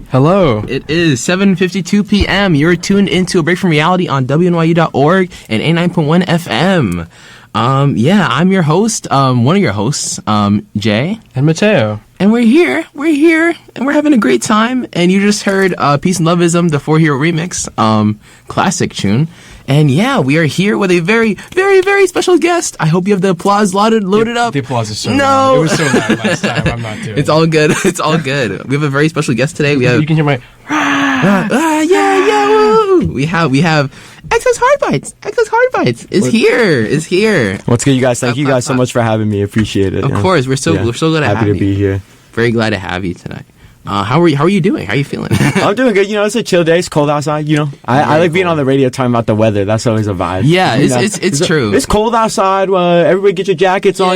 Hello. It is 7:52 p.m. You're tuned into A Break from Reality on WNYU.org and 89.1 FM. I'm your host, one of your hosts, Jay. And Mateo. And we're here, and we're having a great time. And you just heard Peace and Loveism, the 4 Hero remix, classic tune. And yeah, we are here with a very, very, very special guest. I hope you have the applause loaded up. The applause is so loud. It was so loud last time. I'm not doing it. It's all good. It's all good. We have a very special guest today. You can hear my... woo! We have XXHARDBIT3S is here. What's good, you guys? Thank you guys so much for having me. Appreciate it. Of course, we're so glad to have you. Happy to be here. Very glad to have you tonight. How are you doing? How are you feeling? I'm doing good. It's a chill day. It's cold outside. I like being on the radio talking about the weather. That's always a vibe. Yeah, it's true. It's cold outside. Everybody get your jackets on.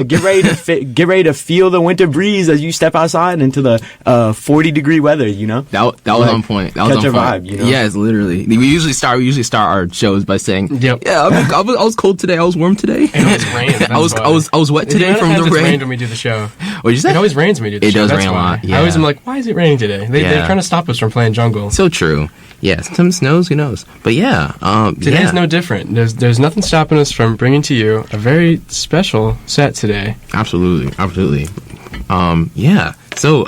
Get ready to feel the winter breeze as you step outside into the 40-degree weather. That was on point. That was on point. Vibe. Yes, literally. We usually start our shows by saying, "Yep, yeah, I was cold today. I was warm today. And it rained. I was wet today from the rain. Rained when we do the show. What did you say? It always rains when we do the show. It does rain a lot. Yeah. I'm like, why is it raining today? They're trying to stop us from playing jungle. So true. Yeah, sometimes snows, who knows? But yeah. Today's no different. There's nothing stopping us from bringing to you a very special set today. Absolutely. Yeah. So,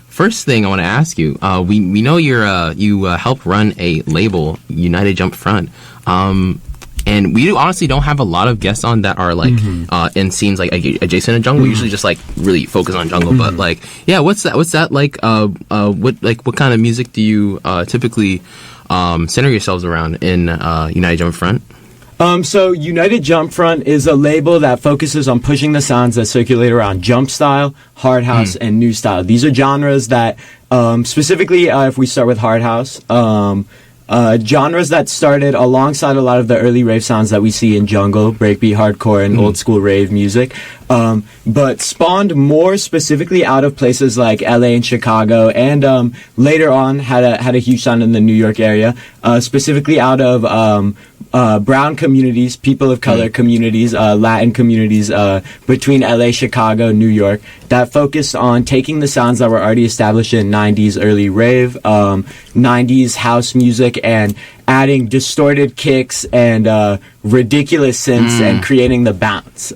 first thing I want to ask you, we know you help run a label, United Jump Front. And we honestly don't have a lot of guests on that are in scenes like adjacent to jungle. We usually just really focus on jungle. But what's that like? What kind of music do you typically center yourselves around in United Jump Front? So United Jump Front is a label that focuses on pushing the sounds that circulate around jump style, hard house, and new style. These are genres that specifically, if we start with hard house, genres that started alongside a lot of the early rave sounds that we see in jungle, breakbeat, hardcore, and old school rave music, but spawned more specifically out of places like LA and Chicago, and later on had a huge sound in the New York area, specifically out of brown communities, people of color communities, Latin communities between LA, Chicago, New York, that focused on taking the sounds that were already established in 90s early rave, 90s house music, and adding distorted kicks and ridiculous synths and creating the bounce.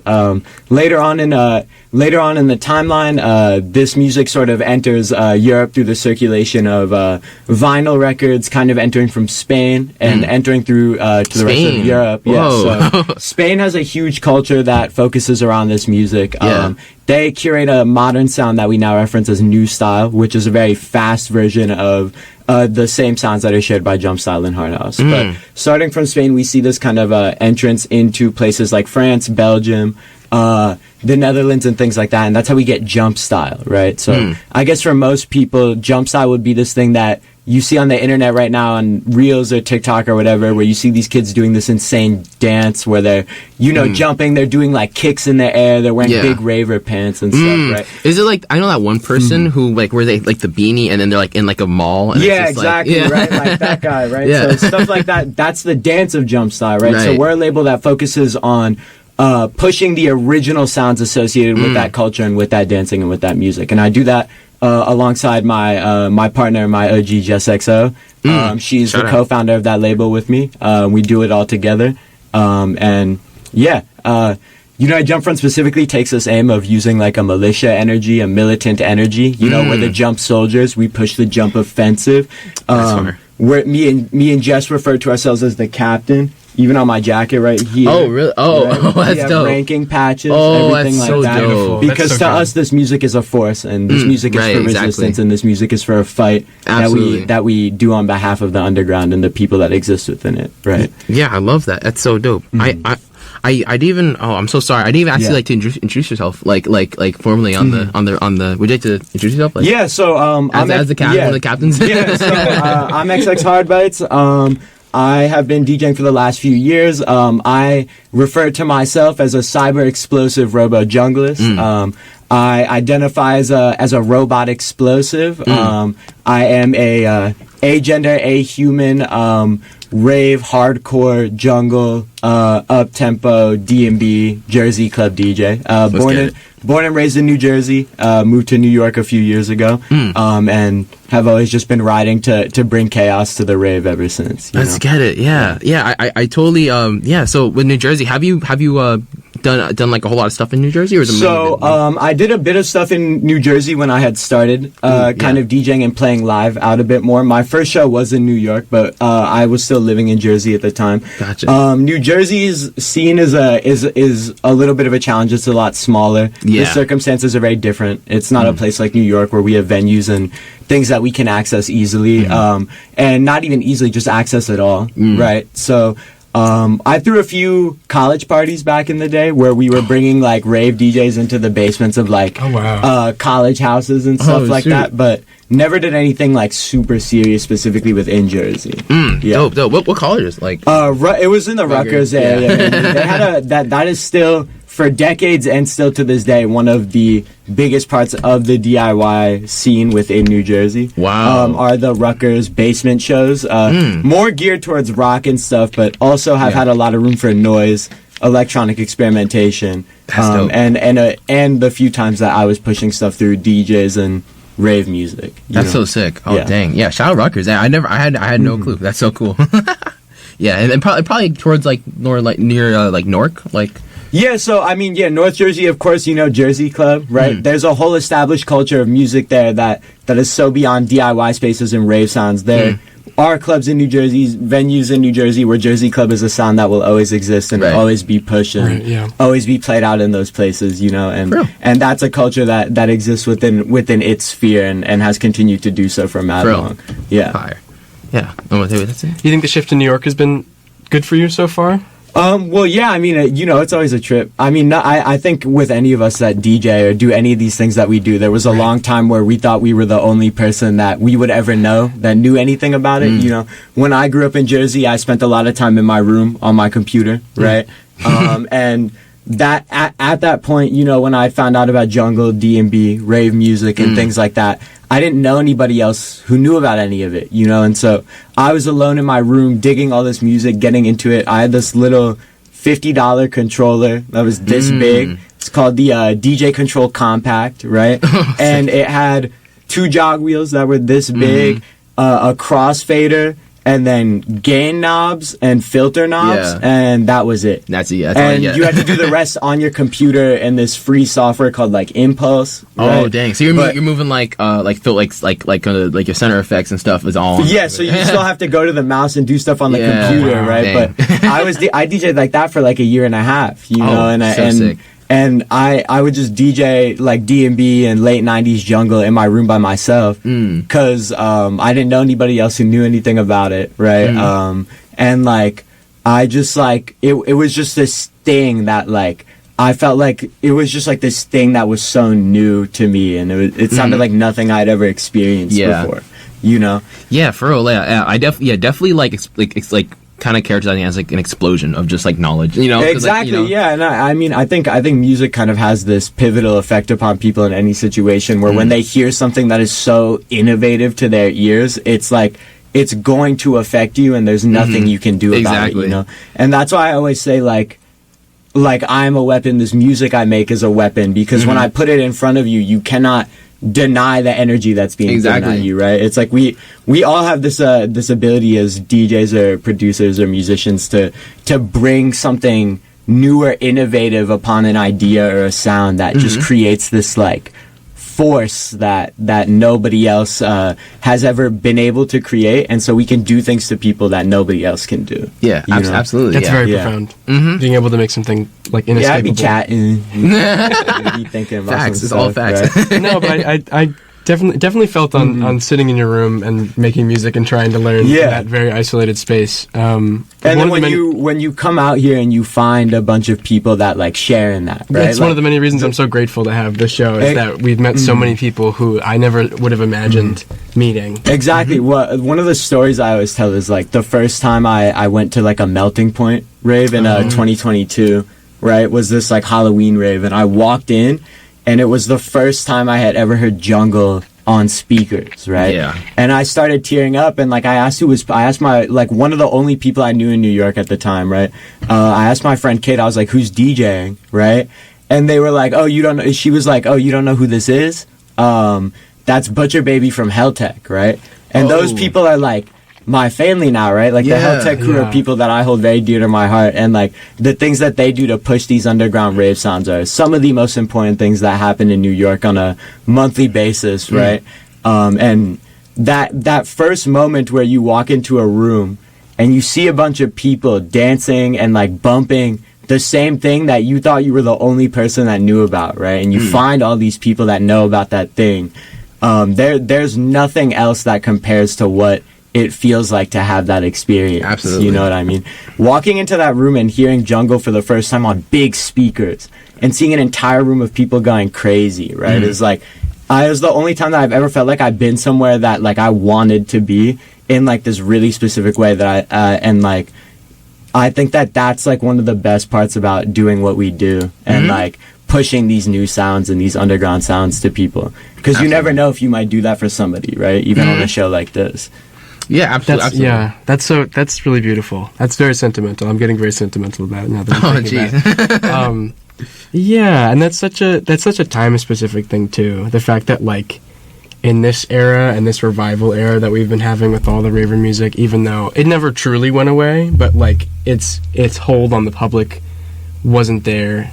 Later on in the timeline, this music sort of enters Europe through the circulation of vinyl records, kind of entering from Spain and entering through to the rest of Europe. Yeah, so Spain has a huge culture that focuses around this music. They curate a modern sound that we now reference as new style, which is a very fast version of the same sounds that are shared by jump style and hard house. But starting from Spain, we see this kind of entrance into places like France, Belgium, the Netherlands, and things like that. And that's how we get jump style, right? So I guess for most people, jump style would be this thing that you see on the internet right now on Reels or TikTok or whatever, where you see these kids doing this insane dance where they're, jumping, they're doing like kicks in the air, they're wearing big raver pants and stuff, right? Is it like, I know that one person who where they like the beanie and then they're like in like a mall. And yeah, exactly, right? Like that guy, right? So stuff like that, that's the dance of jump style, right? So we're a label that focuses on pushing the original sounds associated with that culture and with that dancing and with that music. And I do that alongside my partner, my OG Jess XO. She's the co-founder of that label with me. We do it all together. United Jump Front specifically takes this aim of using like a militia energy, a militant energy. We're the jump soldiers. We push the jump offensive. Where me and Jess refer to ourselves as the captain. Even on my jacket right here. Oh, really? Oh, right? That's dope. Ranking patches, everything like that. Dope. Because to us, this music is a force, and this music is for resistance, and this music is for a fight that we do on behalf of the underground and the people that exist within it, right? Yeah, I love that. That's so dope. I'd even. Oh, I'm so sorry. I didn't even ask you to introduce yourself, like formally on the. Would you like to introduce yourself? So as the captain, one of the captains. So I'm XXHARDBIT3S. I have been DJing for the last few years. I refer to myself as a cyber explosive robojunglist. I identify as a robot explosive. I am a agender, ahuman, rave, hardcore, jungle, up tempo, D&B, Jersey club DJ. Born and raised in New Jersey. Moved to New York a few years ago, and have always just been riding to bring chaos to the rave ever since. Let's get it. Yeah. I totally. So with New Jersey, have you done like a whole lot of stuff in New Jersey, or is it so I did a bit of stuff in New Jersey when I had started kind of DJing and playing live out a bit more. My first show was in New York, but I was still living in Jersey at the time. Gotcha. New Jersey's scene is a little bit of a challenge. It's a lot smaller. The circumstances are very different. It's not a place like New York where we have venues and things that we can access easily, and not even easily, just access at all, right? So I threw a few college parties back in the day where we were bringing like rave DJs into the basements of like college houses and stuff like that, but never did anything like super serious specifically within Jersey. Dope. What colleges? Like it was in the Rutgers area. They had that is still, for decades and still to this day, one of the biggest parts of the DIY scene within New Jersey. Wow. Are the Rutgers basement shows. More geared towards rock and stuff, but also have had a lot of room for noise, electronic experimentation. That's dope. And the few times that I was pushing stuff through DJs and rave music. That's so sick. Oh, dang. Yeah, shout out Rutgers. I had no clue. That's so cool. Yeah, and probably towards like near Newark, like. Yeah, so I mean, North Jersey, of course, Jersey Club, right? There's a whole established culture of music there that is so beyond DIY spaces and rave sounds. There are clubs in New Jersey, venues in New Jersey where Jersey Club is a sound that will always exist and always be pushed and always be played out in those places, and that's a culture that exists within its sphere and has continued to do so for mad long. Yeah. Fire. Yeah. That's it. You think the shift to New York has been good for you so far? Well, yeah, I mean, it's always a trip. I mean, I think with any of us that DJ or do any of these things that we do, there was a long time where we thought we were the only person that we would ever know that knew anything about it. When I grew up in Jersey, I spent a lot of time in my room on my computer, right? And that at that point, when I found out about jungle, D&B, rave music, and things like that, I didn't know anybody else who knew about any of it, and so I was alone in my room digging all this music, getting into it. I had this little $50 controller that was this big. It's called the DJ Control Compact, right? And it had 2 jog wheels that were this big, a crossfader, and then gain knobs and filter knobs, and that was it. That's it. That's and you had to do the rest on your computer in this free software called like Impulse. Right? Oh dang! So you're moving like your center effects and stuff is all. Yeah, so you still have to go to the mouse and do stuff on the computer, right? Dang. But I DJed like that for like a year and a half, sick. And I would just DJ like D&B and late 90s jungle in my room by myself because I didn't know anybody else who knew anything about it, right? And like I just like it was just this thing that like I felt like it was just like this thing that was so new to me, and it sounded like nothing I'd ever experienced before, Yeah, for real. Yeah, I definitely like it's like kind of characterizing it as like an explosion of just like knowledge, Exactly, like, yeah. And I mean, I think music kind of has this pivotal effect upon people in any situation where when they hear something that is so innovative to their ears, it's like it's going to affect you, and there's nothing you can do about it, And that's why I always say like I'm a weapon. This music I make is a weapon, because when I put it in front of you, you cannot deny the energy that's being given at you, right? It's like we all have this ability as DJs or producers or musicians to bring something new or innovative upon an idea or a sound that just creates this like force that nobody else has ever been able to create, and so we can do things to people that nobody else can do. Yeah, absolutely. That's very profound. Being able to make something like inescapable. Yeah, I'd be chatting. Be thinking about facts. It's all facts. Right? No, but I definitely felt on sitting in your room and making music and trying to learn in that very isolated space. And then when you come out here and you find a bunch of people that like share in that, right? That's one of the many reasons I'm so grateful to have this show, is that we've met so many people who I never would have imagined meeting. Exactly. One of the stories I always tell is like the first time I went to like a melting point rave in 2022, right? Was this like Halloween rave, and I walked in, and it was the first time I had ever heard jungle on speakers, right? Yeah. And I started tearing up, and like I asked my, like, one of the only people I knew in New York at the time, right? I asked my friend Kate, I was like, who's DJing, right? And they were like, oh, you don't know, she was like, oh, you don't know who this is? That's Butcher Baby from Helltech, right? And those people are like my family now, right? Like the Helltech crew are people that I hold very dear to my heart, and like the things that they do to push these underground rave sounds are some of the most important things that happen in New York on a monthly basis, right? And that first moment where you walk into a room and you see a bunch of people dancing and like bumping the same thing that you thought you were the only person that knew about, right? And you find all these people that know about that thing. There's nothing else that compares to what it feels like to have that experience. Absolutely. You know what I mean? Walking into that room and hearing Jungle for the first time on big speakers and seeing an entire room of people going crazy, right? It's like, it was the only time that I've ever felt like I've been somewhere that like I wanted to be in like this really specific way that and like, I think that that's like one of the best parts about doing what we do and like pushing these new sounds and these underground sounds to people, because you never know if you might do that for somebody, right? Even on a show like this. Yeah, absolutely. Yeah, that's really beautiful. That's very sentimental. I'm getting very sentimental about it now that I'm thinking about it. Yeah, and that's such a time specific thing too. The fact that like in this era and this revival era that we've been having with all the raver music, even though it never truly went away, but like its hold on the public wasn't there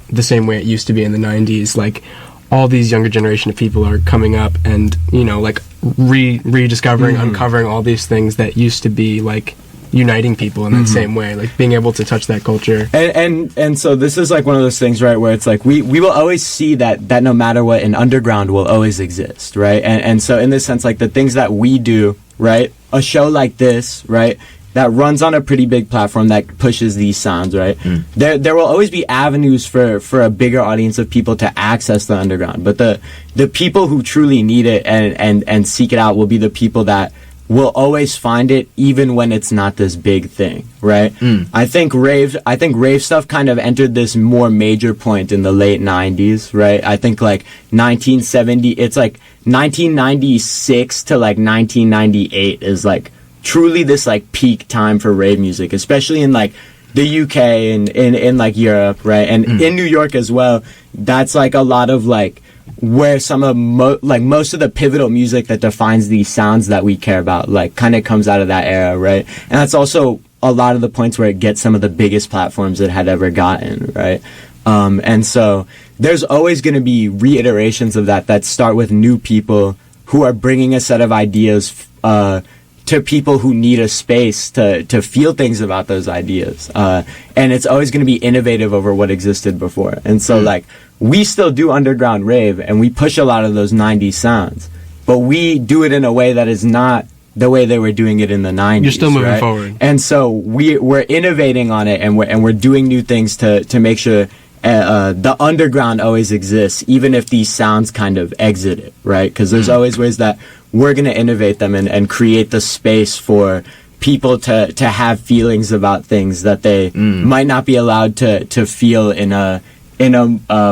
the same way it used to be in the 90s. Like all these younger generation of people are coming up and, you know, like rediscovering, uncovering all these things that used to be like uniting people in that same way, like being able to touch that culture. And so this is like one of those things, right, where it's like we will always see that no matter what, an underground will always exist, right? And so in this sense, like the things that we do, right, a show like this, right, that runs on a pretty big platform that pushes these sounds, right? There will always be avenues for a bigger audience of people to access the underground, but the people who truly need it and seek it out will be the people that will always find it, even when it's not this big thing, right? I think rave stuff kind of entered this more major point in the late 90s, right? I think like 1970, it's like 1996 to like 1998 is like truly this like peak time for rave music, especially in like the UK and in like Europe, right? And in New York as well. That's like a lot of like where some of most of the pivotal music that defines these sounds that we care about like kind of comes out of that era, right? And that's also a lot of the points where it gets some of the biggest platforms it had ever gotten, right? And so there's always going to be reiterations of that start with new people who are bringing a set of ideas to people who need a space to feel things about those ideas. And it's always going to be innovative over what existed before. And so like we still do underground rave and we push a lot of those 90s sounds, but we do it in a way that is not the way they were doing it in the 90s. You're still moving forward. And so we're innovating on it, and we're doing new things to make sure the underground always exists, even if these sounds kind of exit it, right? Because there's always ways that we're going to innovate them and create the space for people to have feelings about things that they might not be allowed to feel in a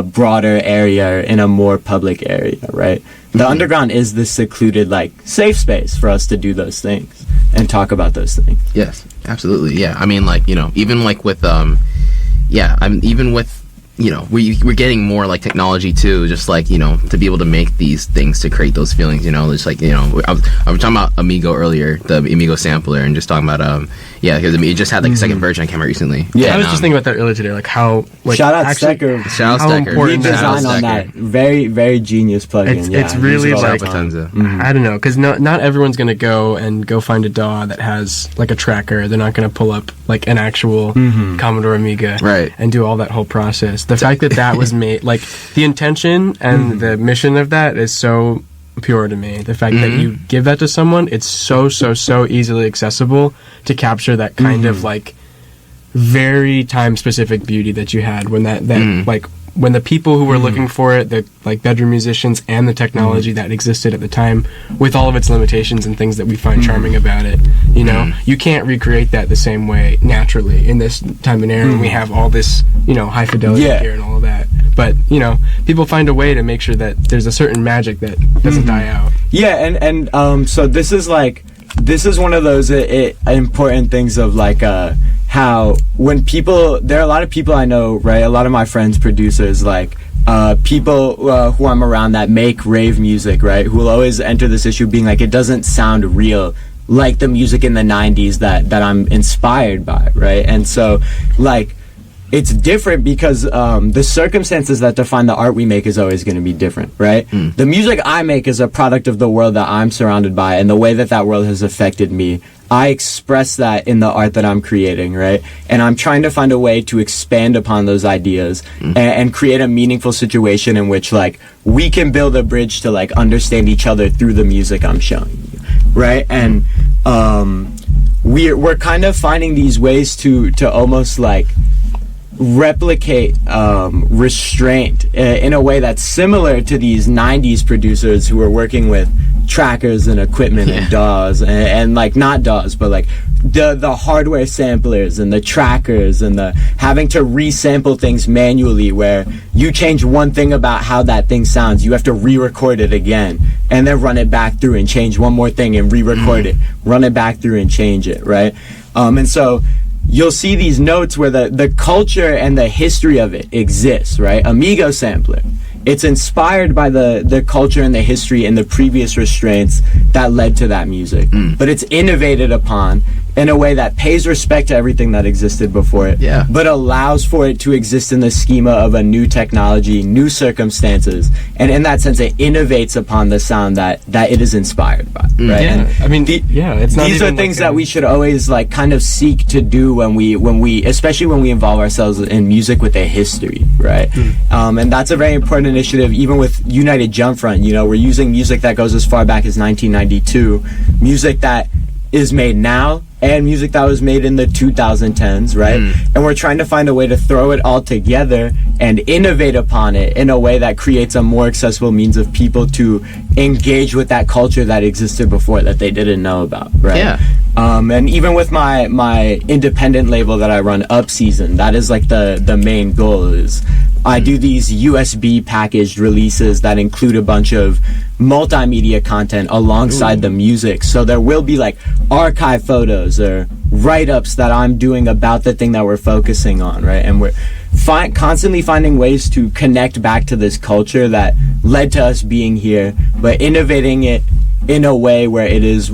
broader area, or in a more public area, right? The underground is this secluded, like, safe space for us to do those things and talk about those things. Yes, absolutely. Yeah, I mean, like, you know, even like with even with, you know, we're getting more like technology too, just like, you know, to be able to make these things to create those feelings, you know, just like, you know, I was talking about Amigo earlier, the Amigo sampler, and just talking about because it just had like a second version I came out recently. Yeah, I was just thinking about that earlier today, like how like shout out Stecker, shout out how Stecker, important redesign on that, very very genius plugin. It's really like I I don't know, because not everyone's gonna go find a DAW that has like a tracker. They're not gonna pull up like an actual Commodore Amiga, right, and do all that whole process. The fact that was made, like the intention and the mission of that is so pure to me. The fact that you give that to someone, it's so easily accessible to capture that kind of like very time specific beauty that you had when that like when the people who were looking for it, the like bedroom musicians and the technology that existed at the time, with all of its limitations and things that we find charming about it, you know, you can't recreate that the same way naturally in this time and era when we have all this, you know, high fidelity gear and all of that. but people find a way to make sure that there's a certain magic that doesn't die out. Yeah, and so this is one of those important things of like how when there are a lot of people I know, right? A lot of my friends, producers, like people who I'm around that make rave music, right? Who will always enter this issue being like, it doesn't sound real like the music in the 90s that I'm inspired by, right? And so like it's different because the circumstances that define the art we make is always going to be different, right? The music I make is a product of the world that I'm surrounded by and the way that world has affected me. I express that in the art that I'm creating, right? And I'm trying to find a way to expand upon those ideas and create a meaningful situation in which like we can build a bridge to like understand each other through the music I'm showing you, right? And we're kind of finding these ways to almost like replicate restraint in a way that's similar to these 90s producers who were working with trackers and equipment and DAWs and like not DAWs but like the hardware samplers and the trackers and the having to resample things manually where you change one thing about how that thing sounds, you have to re-record it again and then run it back through and change one more thing and re-record it, run it back through and change it, right? And so you'll see these notes where the culture and the history of it exists, right? Amigo sampler. It's inspired by the culture and the history and the previous restraints that led to that music. But it's innovated upon in a way that pays respect to everything that existed before it, but allows for it to exist in the schema of a new technology, new circumstances, and in that sense it innovates upon the sound that it is inspired by, right? Yeah. And it's not these are things that we should always like kind of seek to do when we especially when we involve ourselves in music with a history, right? And that's a very important initiative. Even with United Jump Front, we're using music that goes as far back as 1992, music that is made now and music that was made in the 2010s, right? And we're trying to find a way to throw it all together and innovate upon it in a way that creates a more accessible means of people to engage with that culture that existed before that they didn't know about, right? And even with my independent label that I run, Up Season, that is like the main goal is I do these USB packaged releases that include a bunch of multimedia content alongside the music. So there will be like archive photos or write-ups that I'm doing about the thing that we're focusing on, right? And we're constantly finding ways to connect back to this culture that led to us being here, but innovating it in a way where it is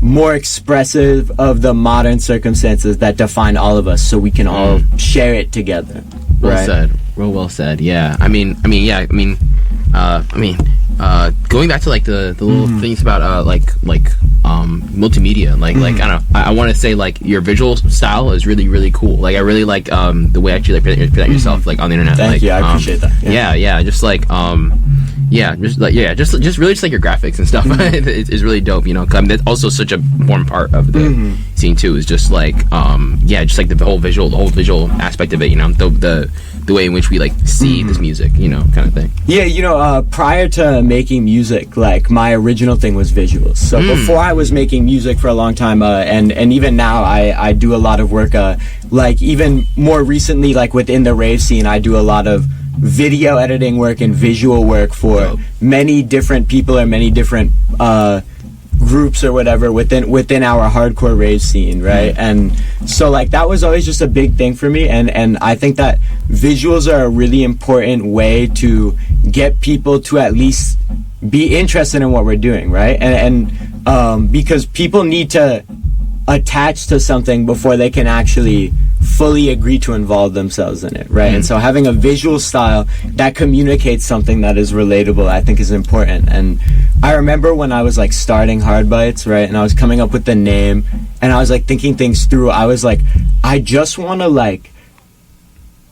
more expressive of the modern circumstances that define all of us, so we can all share it together. Well said. Well said. Yeah. Going back to like the little things about multimedia, like I don't know, I want to say like your visual style is really, really cool. Like I really like the way actually like present yourself like on the internet. Thank you. I appreciate that. Just really just like your graphics and stuff is really dope. That's also such a important part of the scene too. Is just like just like the whole visual aspect of it. The way in which we like see this music, kind of thing. Yeah, prior to making music, like my original thing was visuals. So before I was making music for a long time, and even now I do a lot of work. Like even more recently, like within the rave scene, I do a lot of video editing work and visual work for many different people or many different groups or whatever within our hardcore rave scene, right? And so like that was always just a big thing for me, and I think that visuals are a really important way to get people to at least be interested in what we're doing, right? And because people need to attach to something before they can actually fully agree to involve themselves in it, right? And so having a visual style that communicates something that is relatable, I think, is important. And I remember when I was like starting Hardbites, right, and I was coming up with the name and I was like thinking things through, I was like, I just want to like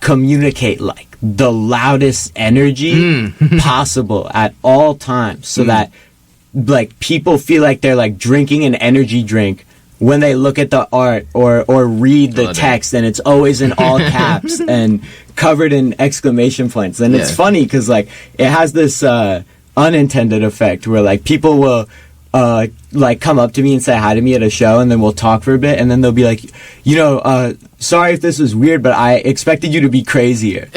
communicate like the loudest energy possible at all times, so that like people feel like they're like drinking an energy drink when they look at the art or read the text, and it's always in all caps and covered in exclamation points. And it's funny because like it has this unintended effect where like people will like come up to me and say hi to me at a show, and then we'll talk for a bit, and then they'll be like, sorry if this is weird, but I expected you to be crazier.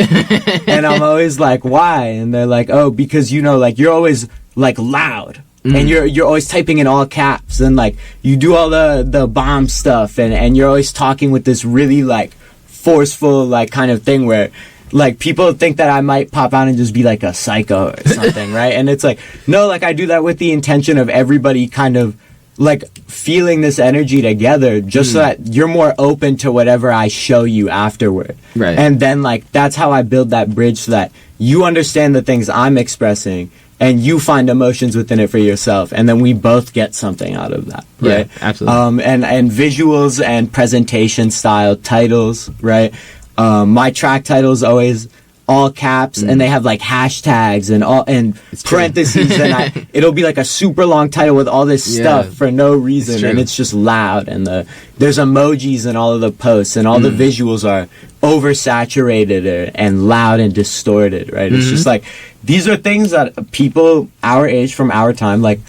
And I'm always like, why? And they're like, oh, because like you're always like loud. And you're always typing in all caps, and like you do all the bomb stuff, and you're always talking with this really like forceful like kind of thing where like people think that I might pop out and just be like a psycho or something, right? And it's like, no, like I do that with the intention of everybody kind of like feeling this energy together, just so that you're more open to whatever I show you afterward. Right. And then like that's how I build that bridge so that you understand the things I'm expressing and you find emotions within it for yourself, and then we both get something out of that, right? Yeah, absolutely. And visuals and presentation style titles, right? My track titles always all caps, and they have like hashtags and parentheses, and it'll be like a super long title with all this stuff for no reason, and it's just loud, and there's emojis in all of the posts, and all the visuals are oversaturated and loud and distorted, right? It's just like, these are things that people our age from our time like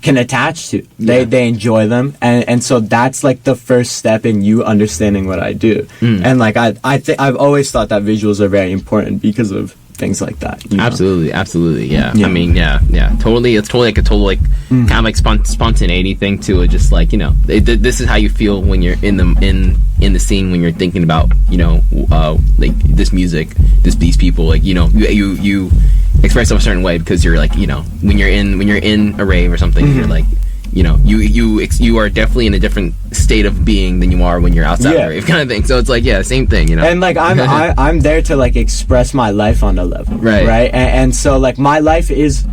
can attach to. They enjoy them, and so that's like the first step in you understanding what I do. And like I've always thought that visuals are very important because of things like that. Absolutely, yeah. I mean, totally. It's totally like a total like kind of like spontaneity thing to it. Just like, this is how you feel when you're in the scene, when you're thinking about like this music, these people, like you express yourself a certain way because you're like, when you're in a rave or something, you're like, you are definitely in a different state of being than you are when you're outside the rave, kind of thing. So it's like, same thing, And like I'm there to like express my life on a level, right? And so like my life is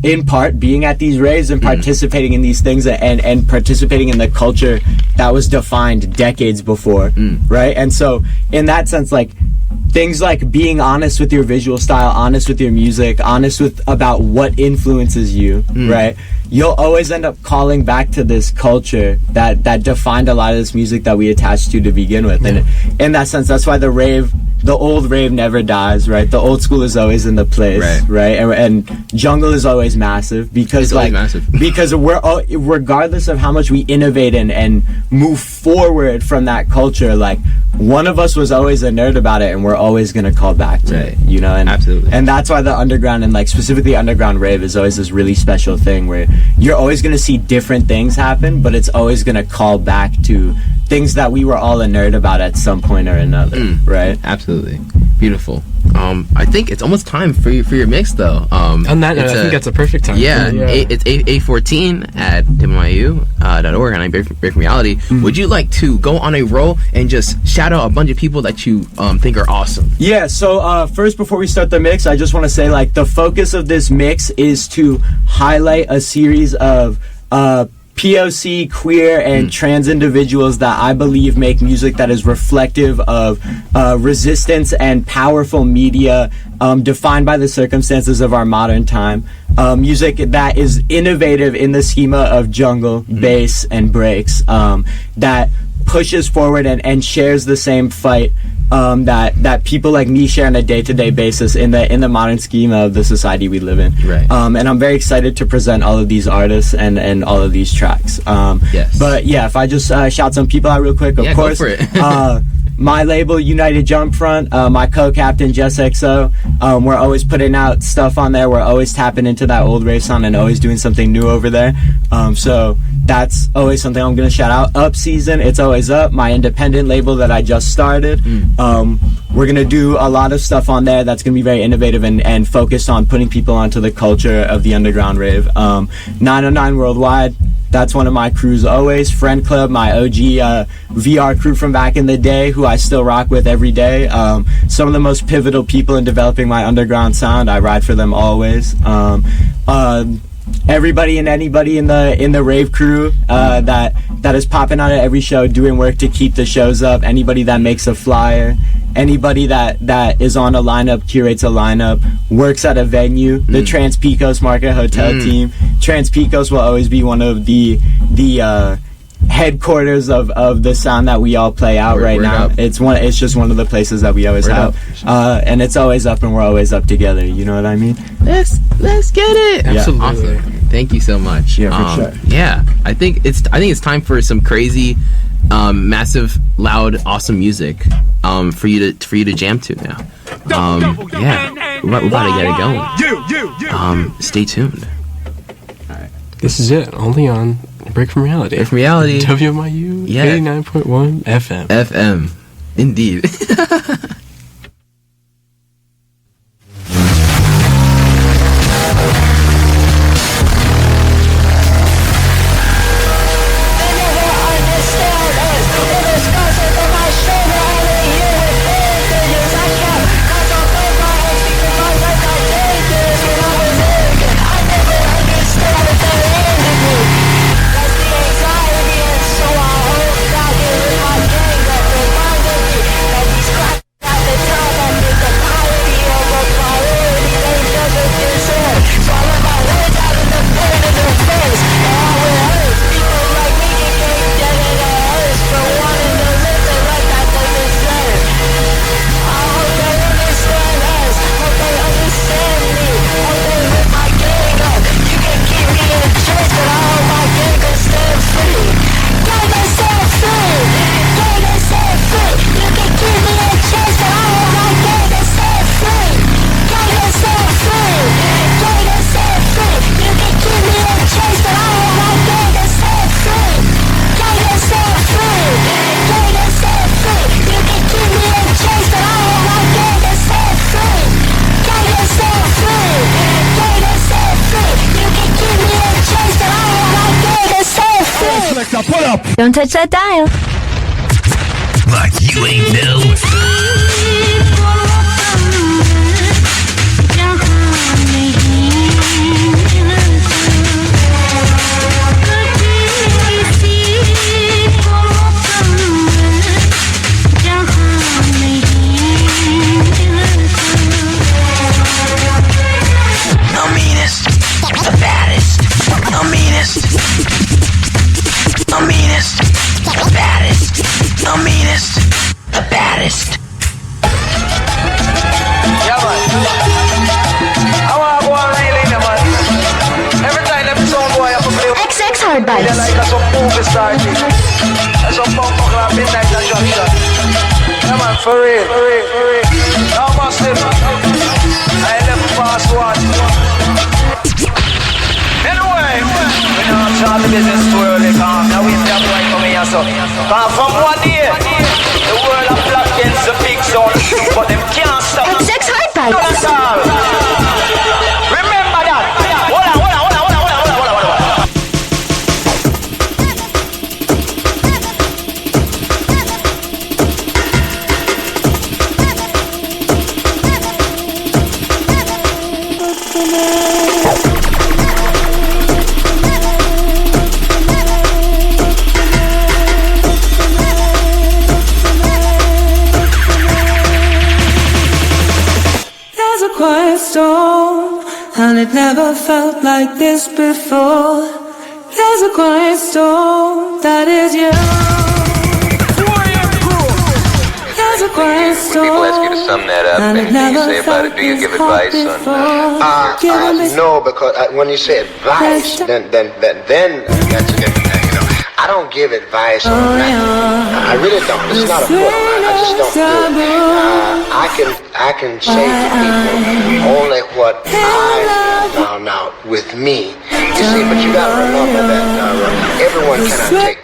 in part being at these raves and participating in these things and participating in the culture that was defined decades before, right? And so in that sense, like things like being honest with your visual style, honest with your music, honest about what influences you, right? You'll always end up calling back to this culture that defined a lot of this music that we attached to begin with. And in that sense, that's why the old rave never dies, right? The old school is always in the place, right? And jungle is always massive because because regardless of how much we innovate and move forward from that culture, like one of us was always a nerd about it, and we're always gonna call back to it, and absolutely. And that's why the underground, and like specifically underground rave, is always this really special thing where you're always gonna see different things happen, but it's always gonna call back to things that we were all a nerd about at some point or another, right? Absolutely. Beautiful. I think it's almost time for your mix, though. On that note, I think that's a perfect time. It's 8:14 at WIU.org, and I'm Break from Reality. Would you like to go on a roll and just shout out a bunch of people that you think are awesome? Yeah, so first, before we start the mix, I just want to say, like, the focus of this mix is to highlight a series of POC, queer, and trans individuals that I believe make music that is reflective of resistance and powerful media defined by the circumstances of our modern time. Music that is innovative in the schema of jungle, bass, and breaks, that pushes forward and shares the same fight that people like me share on a day-to-day basis in the modern schema of the society we live in. Right. And I'm very excited to present all of these artists and all of these tracks. Yes. But yeah, if I just shout some people out real quick, of course. Go for it. My label, United Jump Front, my co-captain, Jess XO, we're always putting out stuff on there. We're always tapping into that old rave sound and always doing something new over there. So that's always something I'm going to shout out. Up Season, it's always up, my independent label that I just started. We're going to do a lot of stuff on there that's going to be very innovative and focused on putting people onto the culture of the underground rave. 909 Worldwide, that's one of my crews always. Friend Club, my OG VR crew from back in the day, who I still rock with every day. Some of the most pivotal people in developing my underground sound. I ride for them always. Everybody and anybody in the rave crew that is popping out at every show, doing work to keep the shows up. Anybody that makes a flyer, anybody that is on a lineup, curates a lineup, works at a venue. The Trans Pecos Market Hotel team. Trans Pecos will always be one of the headquarters of the sound that we all play out right now. Up. It's just one of the places that we always have. And it's always up, and we're always up together. You know what I mean? Let's get it. Absolutely. Awesome. Thank you so much. Yeah, for sure. Yeah, I think it's time for some crazy, massive, loud, awesome music for you to jam to now. Yeah, we're about to get it going. Stay tuned. This is it, only on Break from Reality. Break from Reality. WMIU 89.1 FM. FM. Indeed. Don't touch that dial. Like you ain't know. The meanest, the baddest, the meanest. The meanest, the baddest, the meanest, the baddest. Yeah, man. I want to go on really, man. Every time them song boy up a play. XXHARDBIT3S. They like a some movie star thing. And some pump up midnight attraction. Yeah, man, for real, for real, for real. Now, Muslim, I left fast one. Anyway, we don't start the business too early, now we have right from here, so. From one day, the world of black against the big zone, but them can't stop. XXHARDBIT3S. That's all. Remember that. Hold on. Quiet storm, and it never felt like this before. There's a quiet storm that is you. There's a quiet storm. People ask you to sum that up, and anything you say about it, do you give advice on no, because when you say advice, then that's a different thing. You know, I don't give advice on nothing. I really don't. It's not a book. I just don't do it. I can say to people only what I found out with me. You see, but you gotta remember that everyone cannot take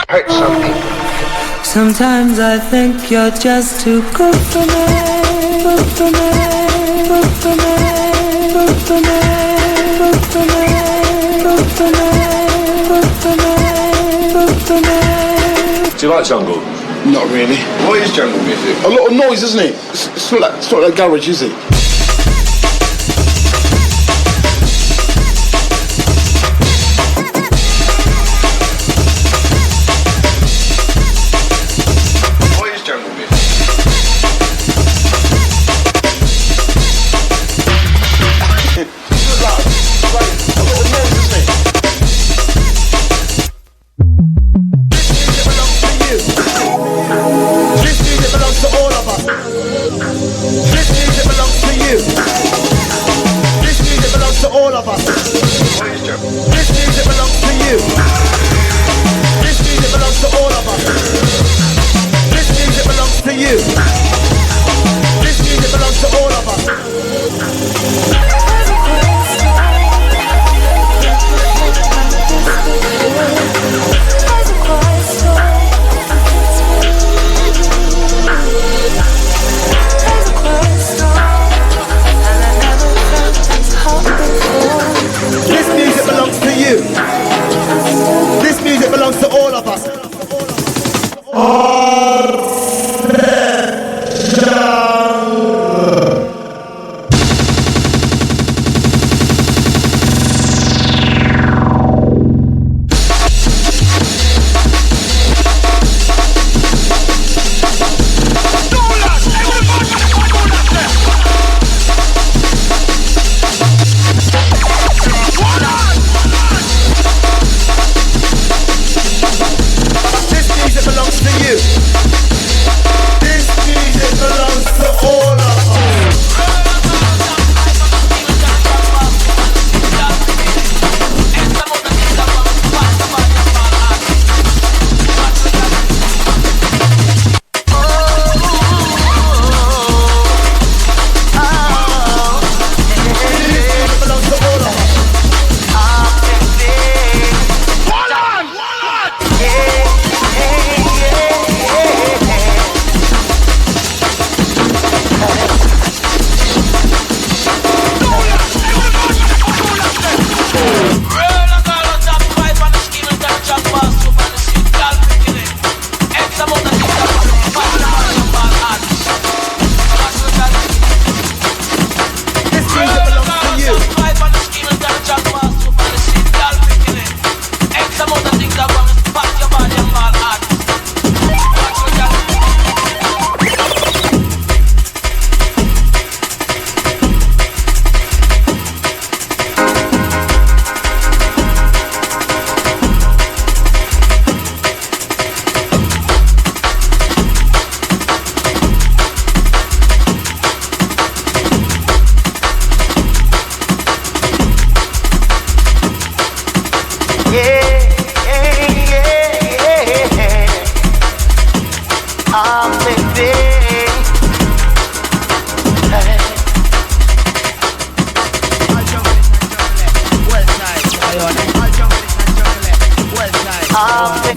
hurt some people. Sometimes I think you're just too good for me. Good for me. Good for me. Good for me. Good for me. Good for me. Good for me. Good for me. Do you like jungle? Not really. What is jungle music? A lot of noise, isn't it? It's not like garage, is it? What is jungle music? This music belongs to all of us. This music belongs to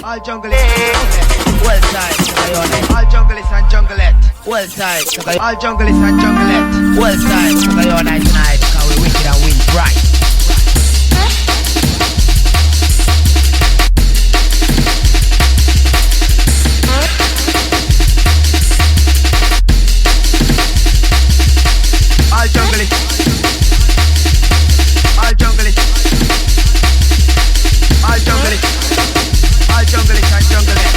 All junglist, well tight, all junglist and junglet, well tight, all junglist and junglet, well tight, because you're night tonight, because we wicked and win bright. All junglist, all junglist, all junglist, all junglist and junglet.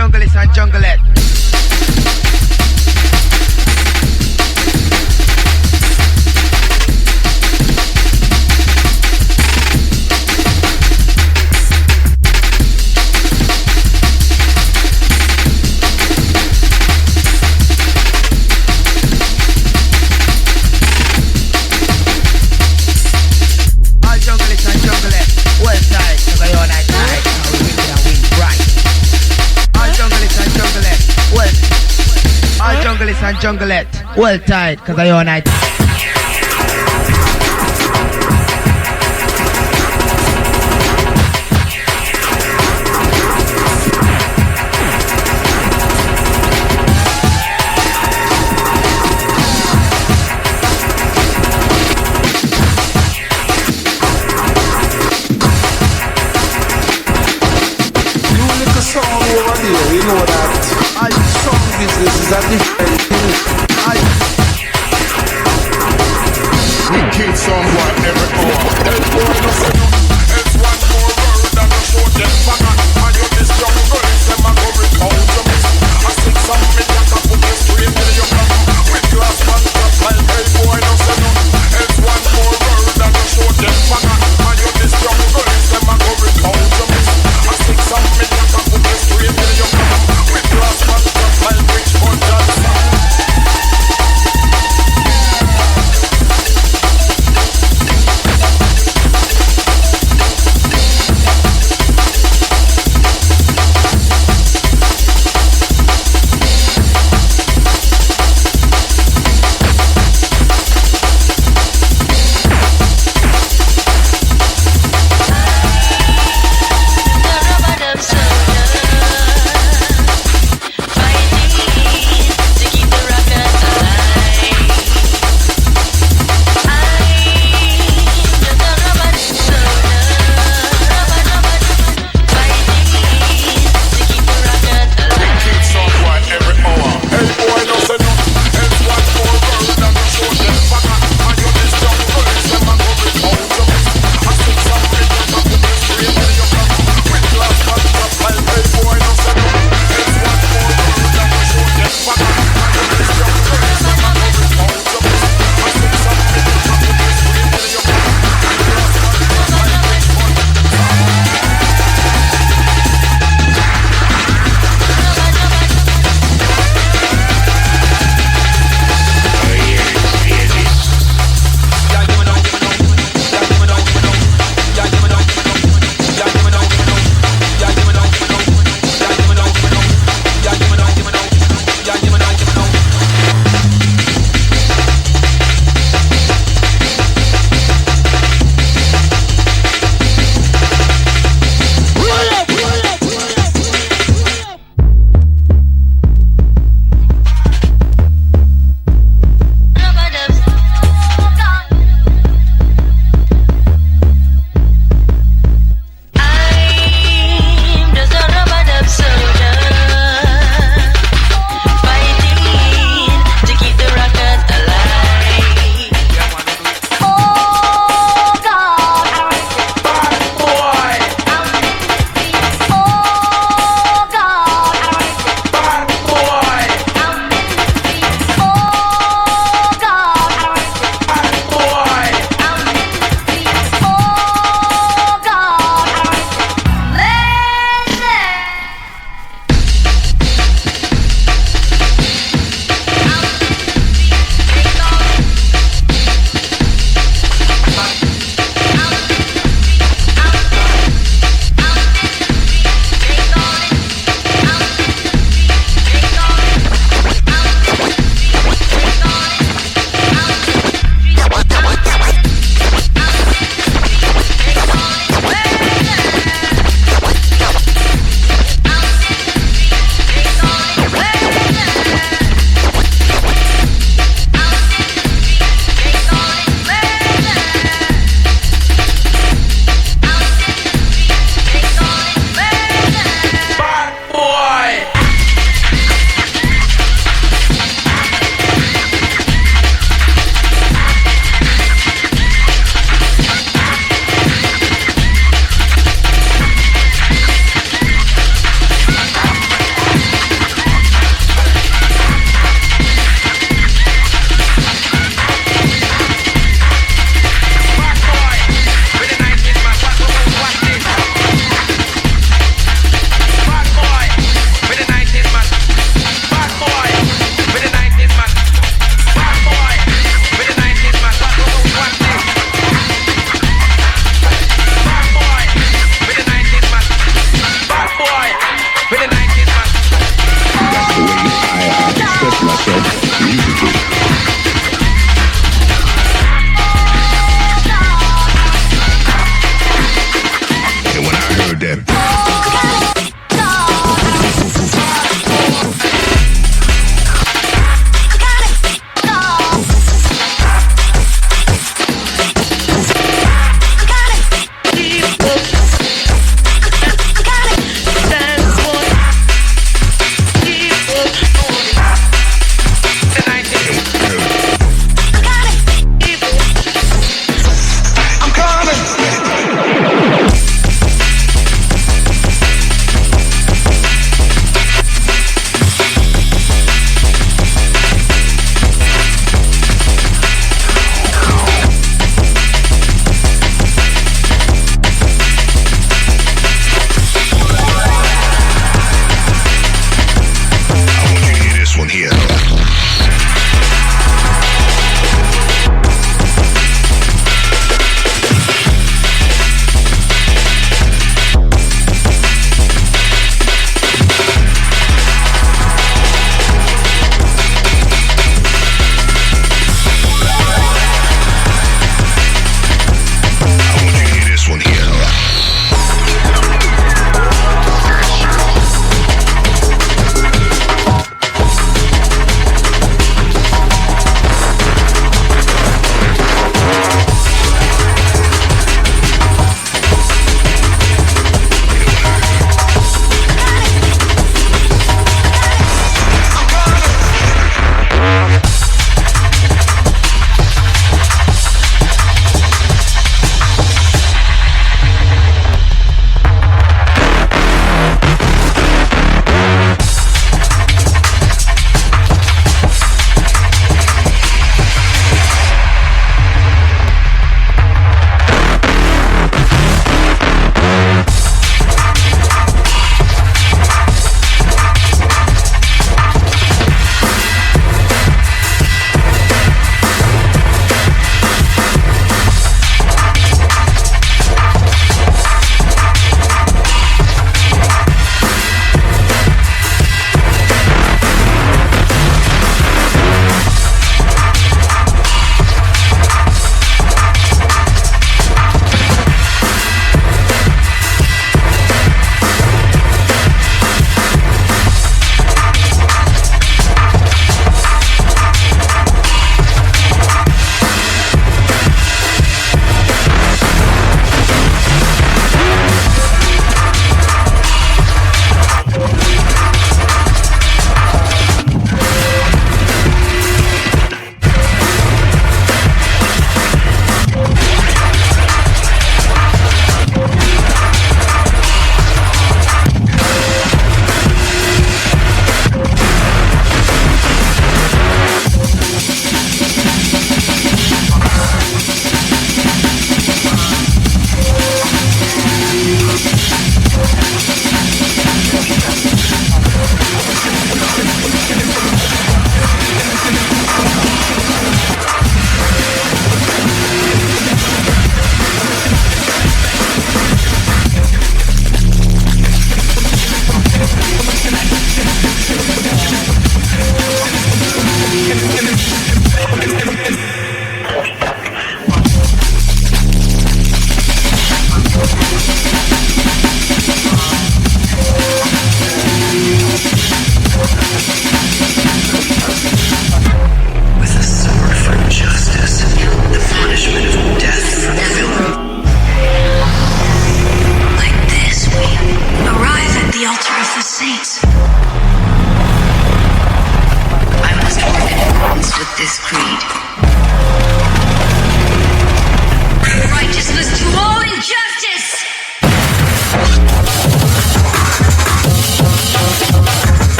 Junglist and junglet. All junglist and junglet. Well tight, so you're night night. How we wicked and win bright. All junglist and junglet, well. All junglist and junglet, well tight, cause I all night. You know that song business is a different thing. We kill someone every hour. That boy no say no. It's one more word and I show them faggot. And you this jungle is them a go recount to me. I see some million that put you straight till you come. With glass man just like hey boy no say no. It's one more word and I show them faggot. And you this jungle is them a go recount to me. I see some million that put you straight till you come. With glass man just like rich for Johnson.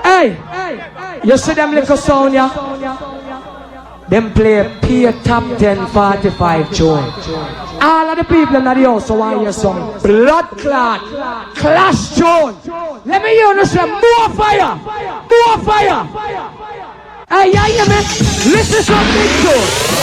Hey, you see them little sound, yeah? Them play P Top 10 45 tune. All of the people in the house want hear some blood clot, clash tune. Let me hear you say more fire, more fire. Hey, yeah, man. Listen to some big tune.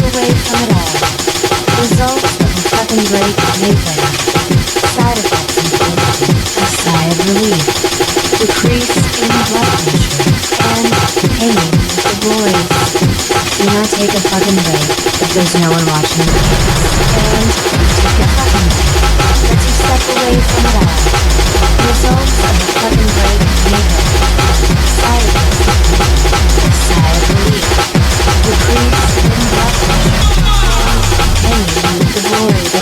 away from it all. Results of a fucking break may vary. Side effects include a sigh of relief, decrease in blood pressure, and pain with the boys. Do not take a fucking break if there's no one watching the kids. And take a fucking break. Let you step away from it all. Results of a fucking break may vary. Side effects include a sigh of relief, decrease in blood pressure, and pain with the boys.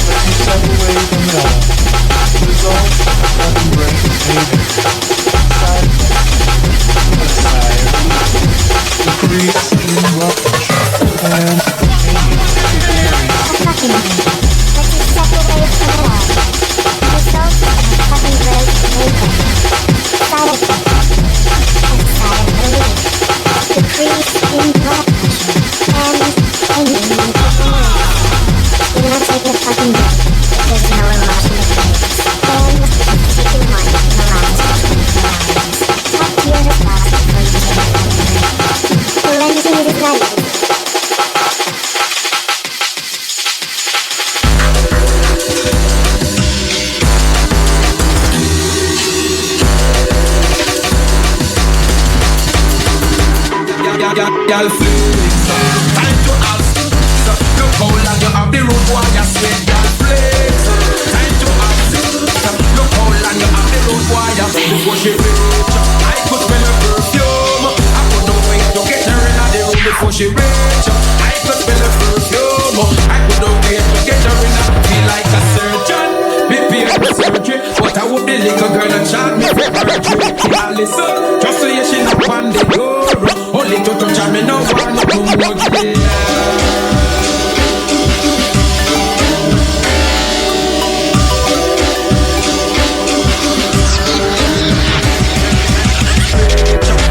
Let you step away from it all. Results of a fucking break may vary. Side effects, a sigh of relief, decrease in blood pressure, and pain with the boys. A fucking break. Let you step away from it all. Results of a fucking break may vary. Side effects, a sigh of relief, decrease in blood pressure, and pain with the boys. Do not take a fucking break if there's no one watching the kids. And take your mind and relax between 4 hours. Talk to your boss before you take a fucking break. The lens need is ready. Y'all flex. Time to have sex. Look how long you have the road boy, you sweat. Y'all flex. Time to have sex. Look how long you have the road boy, you sweat. Before she reach, I could smell her perfume. I couldn't wait to get her in the room before she reach. I could smell her perfume. I couldn't wait to get her in. Feel like a surgeon. Prepare for surgery, but I would be little girl and child me for surgery. Now listen, just so you she not on the door. Only to touch and me no want no more delay.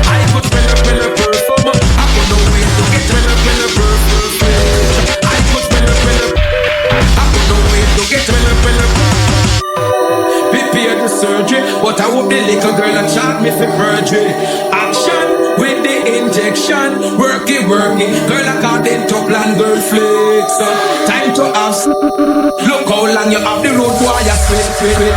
I could smell a perfume. I could no wait to get smell a perfume. I could smell a I could no wait to get smell a prepare the surgery, but I hope the little girl and shot me for perjury. Action with the injection, work it, girl according to plan, girl flex. Time to have look how long you have the road boy, you sweet.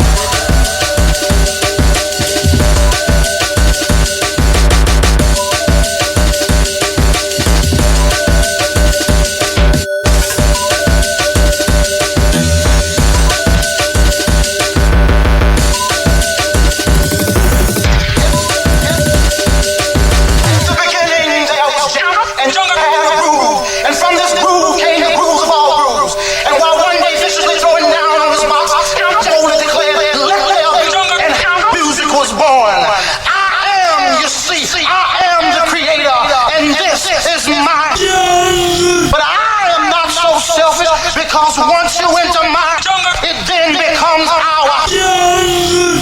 Because once you enter my jungle, it then becomes our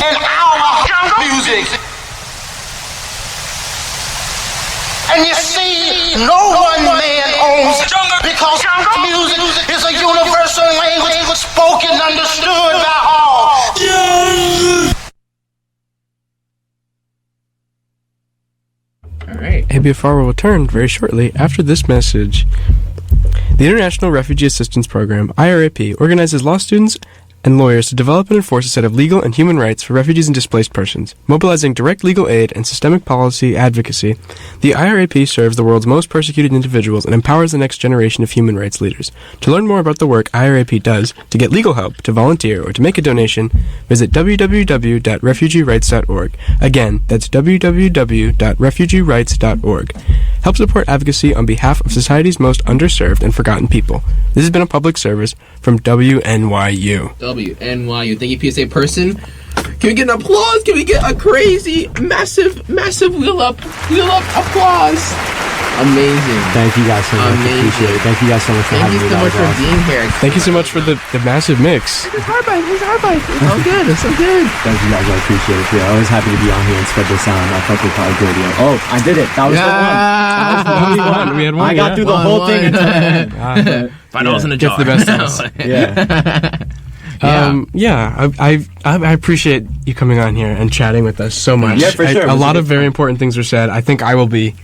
and our music. And you see, no one man owns it because music is a universal language spoken, understood by all. All right. ABFR will return very shortly after this message. The International Refugee Assistance Program, IRAP, organizes law students and lawyers to develop and enforce a set of legal and human rights for refugees and displaced persons. Mobilizing direct legal aid and systemic policy advocacy, the IRAP serves the world's most persecuted individuals and empowers the next generation of human rights leaders. To learn more about the work IRAP does, to get legal help, to volunteer, or to make a donation, visit www.refugeerights.org. Again, that's www.refugeerights.org. Help support advocacy on behalf of society's most underserved and forgotten people. This has been a public service from WNYU. WNYU. Thank you, PSA person. Can we get an applause? Can we get a crazy, massive wheel up applause? Amazing. Thank you guys so much. Appreciate it. Thank you guys so much for having me. Thank you so much for being here. Thank you so much for the massive mix. It's HARDBIT. It's so good. It's so good. Thank you guys. I appreciate it. Yeah, always happy to be on here and spread the sound. I fuck with College Radio. Oh, I did it. That was the one. That was the only one. We had one. I got through the whole thing until the end. $5 in a jar. Gets the best of us. I appreciate you coming on here and chatting with us so much. Yeah, for sure. A lot of very important things were said. I think I will be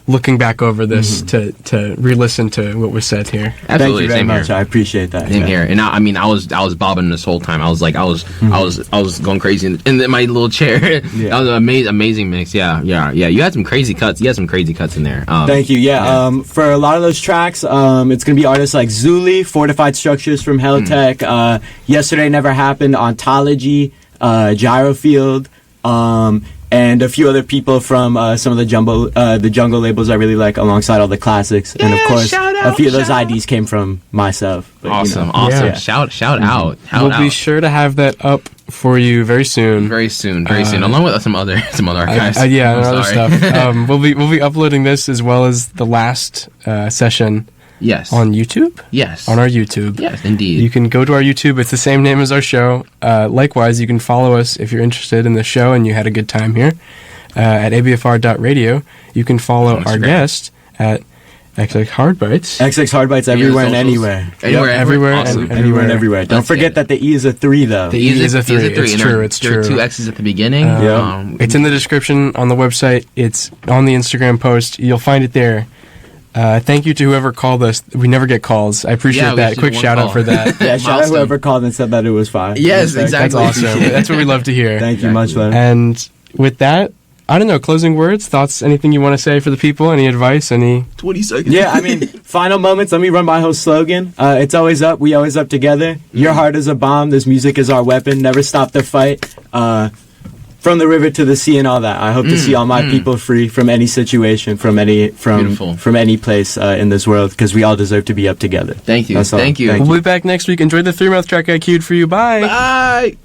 looking back over this to re-listen to what was said here. Absolutely. Thank you very Same much. here. I appreciate that. Same here. And I mean, I was bobbing this whole time. I was like, I was going crazy in my little chair. That was an amazing mix. Yeah. You had some crazy cuts. You had some crazy cuts in there. Thank you. Yeah. For a lot of those tracks, it's gonna be artists like Zuli, Fortified Structures from Helltech, Yesterday Never Happened, Ontology, Gyrofield, and a few other people from some of the jungle labels I really like, alongside all the classics. And of course, a few of those IDs came from myself. But, awesome. Yeah. Shout out. We'll be sure to have that up for you very soon. Very soon. Along with some other archives. And other stuff. We'll be uploading this as well as the last session. Yes. On YouTube? Yes. On our YouTube. Yes, indeed. You can go to our YouTube. It's the same name as our show. Likewise, you can follow us if you're interested in the show and you had a good time here at abfr.radio. You can follow our guest at XXHARDBITS. XXHARDBITS everywhere and anywhere. Everywhere and everywhere. Don't forget that the E is a 3, though. The E is a 3. It's true. There are 2 X's at the beginning. It's in the description on the website. It's on the Instagram post. You'll find it there. Thank you to whoever called us. We never get calls. I appreciate that. Quick shout out for that. Shout out whoever called and said that it was fine. Yes, exactly. That's awesome. That's what we love to hear. Thank you much, man. And with that, I don't know, closing words, thoughts, anything you want to say for the people, any advice, any... 20 seconds. Yeah, I mean, final moments, let me run my whole slogan. It's always up, we always up together. Your heart is a bomb, this music is our weapon, never stop the fight. From the river to the sea and all that. I hope to see all my people free from any situation, from any place in this world, because we all deserve to be up together. Thank you. Thank you. We'll be back next week. Enjoy the 3-month track I queued for you. Bye. Bye.